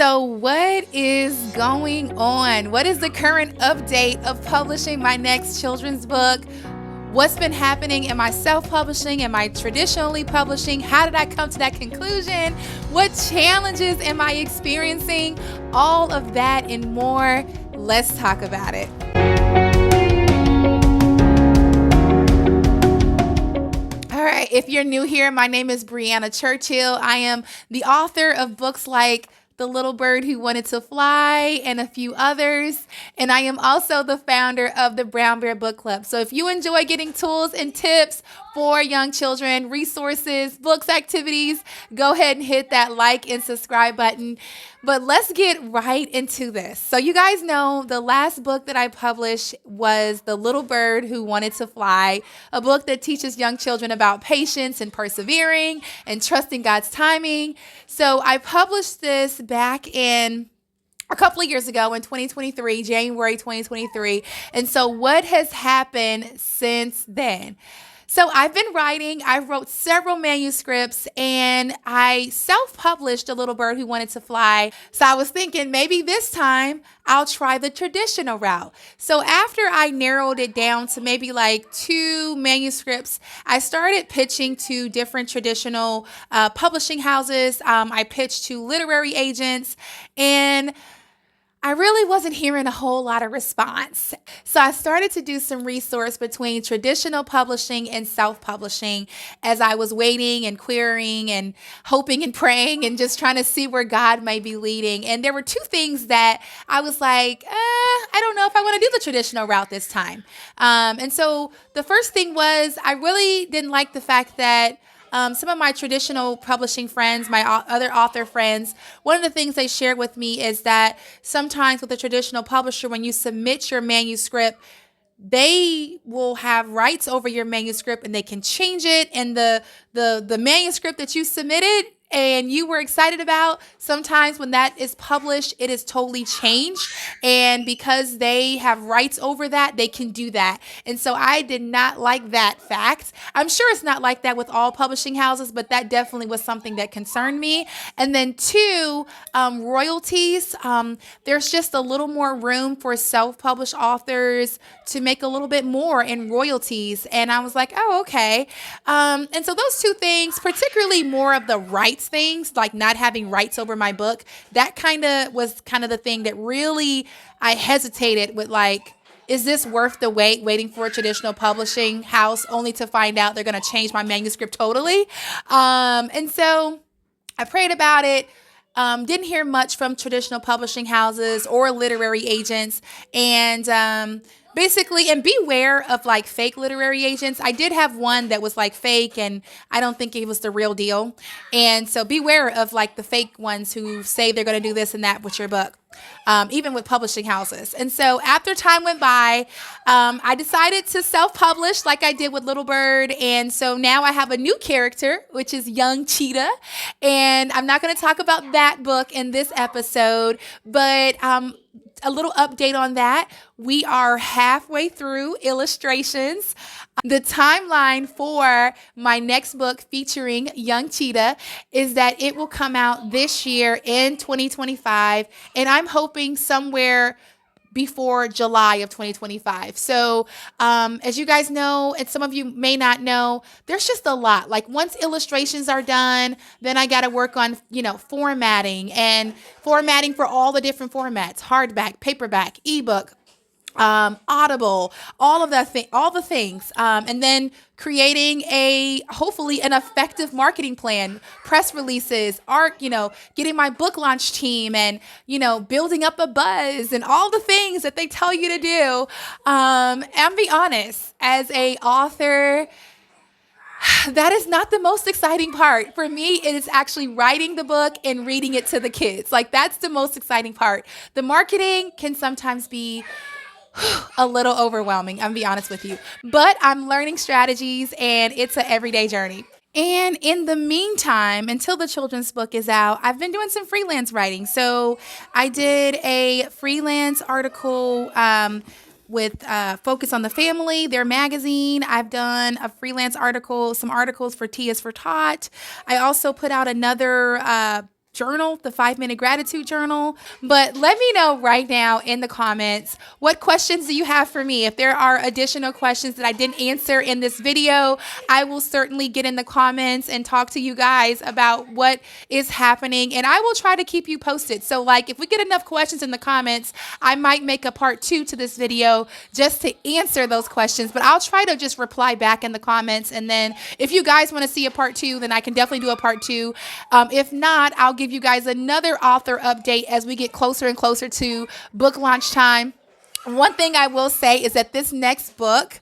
So, what is going on? What is the current update of publishing my next children's book? What's been happening? Am I self publishing? Am I traditionally publishing? How did I come to that conclusion? What challenges am I experiencing? All of that and more. Let's talk about it. All right, if you're new here, my name is Brianna Churchill. I am the author of books like The Little Bird Who Wanted to Fly and a few others. And I am also the founder of the Brown Bear Book Club. So if you enjoy getting tools and tips for young children, resources, books, activities, go ahead and hit that like and subscribe button. But let's get right into this. So you guys know the last book that I published was The Little Bird Who Wanted to Fly, a book that teaches young children about patience and persevering and trusting God's timing. So I published this back in a couple of years ago in 2023, January 2023. And so what has happened since then? So I've been writing, I wrote several manuscripts, and I self-published A Little Bird Who Wanted to Fly. So I was thinking maybe this time I'll try the traditional route. So after I narrowed it down to maybe like 2 manuscripts, I started pitching to different traditional publishing houses. I pitched to literary agents, and I really wasn't hearing a whole lot of response. So I started to do some research between traditional publishing and self-publishing as I was waiting and querying and hoping and praying and just trying to see where God may be leading. And there were 2 things that I was like, I don't know if I want to do the traditional route this time. And so the first thing was I really didn't like the fact that some of my traditional publishing friends, my other author friends, one of the things they shared with me is that sometimes with a traditional publisher, when you submit your manuscript, they will have rights over your manuscript and they can change it. And the manuscript that you submitted and you were excited about, sometimes when that is published, it is totally changed. And because they have rights over that, they can do that. And so I did not like that fact. I'm sure it's not like that with all publishing houses, but that definitely was something that concerned me. And then 2, royalties. There's just a little more room for self-published authors to make a little bit more in royalties. And I was like, oh, okay. And so those 2 things, particularly more of the rights things, like not having rights over my book, that was the thing that really I hesitated with, like, is this worth the wait, waiting for a traditional publishing house only to find out they're going to change my manuscript totally? And so I prayed about it. Didn't hear much from traditional publishing houses or literary agents. And basically, and beware of like fake literary agents. I did have one that was like fake, and I don't think it was the real deal. And so beware of like the fake ones who say they're going to do this and that with your book, even with publishing houses. And so after time went by, I decided to self-publish like I did with Little Bird. And so now I have a new character, which is Young Cheetah. And I'm not going to talk about that book in this episode, but a little update on that. We are halfway through illustrations. The timeline for my next book featuring Young Cheetah is that it will come out this year in 2025, and I'm hoping somewhere before July of 2025. So as you guys know, and some of you may not know, there's just a lot. Like once illustrations are done, then I got to work on, formatting for all the different formats: hardback, paperback, ebook, Audible, all the things, and then creating hopefully an effective marketing plan, press releases, getting my book launch team, and building up a buzz and all the things that they tell you to do. And be honest, as a author, that is not the most exciting part. For me, it is actually writing the book and reading it to the kids. Like, that's the most exciting part. The marketing can sometimes be a little overwhelming, I'm gonna be honest with you. But I'm learning strategies, and it's an everyday journey. And in the meantime, until the children's book is out, I've been doing some freelance writing. So I did a freelance article with Focus on the Family, their magazine. I've done a freelance article, some articles for T is for Tot. I also put out another journal, the 5-minute gratitude journal. But let me know right now in the comments, what questions do you have for me? If there are additional questions that I didn't answer in this video, I will certainly get in the comments and talk to you guys about what is happening. And I will try to keep you posted. So like if we get enough questions in the comments, I might make a part 2 to this video just to answer those questions. But I'll try to just reply back in the comments. And then if you guys want to see a part 2, then I can definitely do a part 2. If not, I'll give you guys another author update as we get closer and closer to book launch time. One thing I will say is that this next book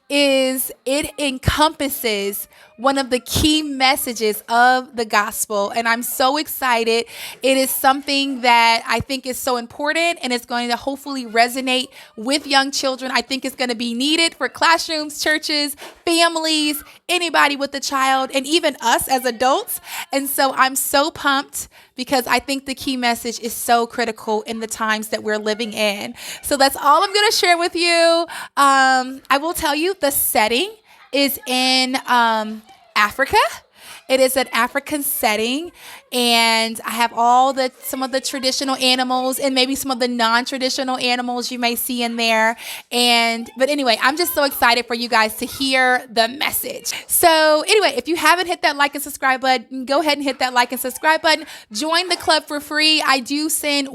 it encompasses one of the key messages of the gospel, and I'm so excited. It is something that I think is so important, and it's going to hopefully resonate with young children. I think it's going to be needed for classrooms, churches, families, anybody with a child, and even us as adults. And so I'm so pumped because I think the key message is so critical in the times that we're living in. So that's all I'm going to share with you. I will tell you the setting is in Africa. It is an African setting, and I have some of the traditional animals and maybe some of the non-traditional animals you may see in there. But anyway, I'm just so excited for you guys to hear the message. So anyway, if you haven't hit that like and subscribe button, go ahead and hit that like and subscribe button. Join the club for free. I do send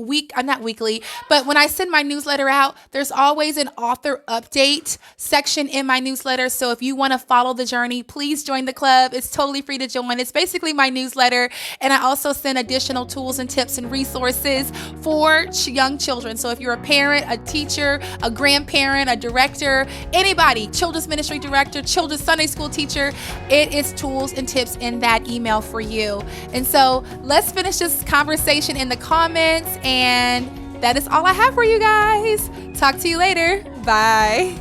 not weekly, but when I send my newsletter out, there's always an author update section in my newsletter. So if you want to follow the journey, please join the club. It's totally free to join. It's basically my newsletter, and I also send additional tools and tips and resources for young children. So if you're a parent, a teacher, a grandparent, a director, anybody, children's ministry director, children's Sunday school teacher, it is tools and tips in that email for you. And so let's finish this conversation in the comments, and that is all I have for you guys. Talk to you later. Bye.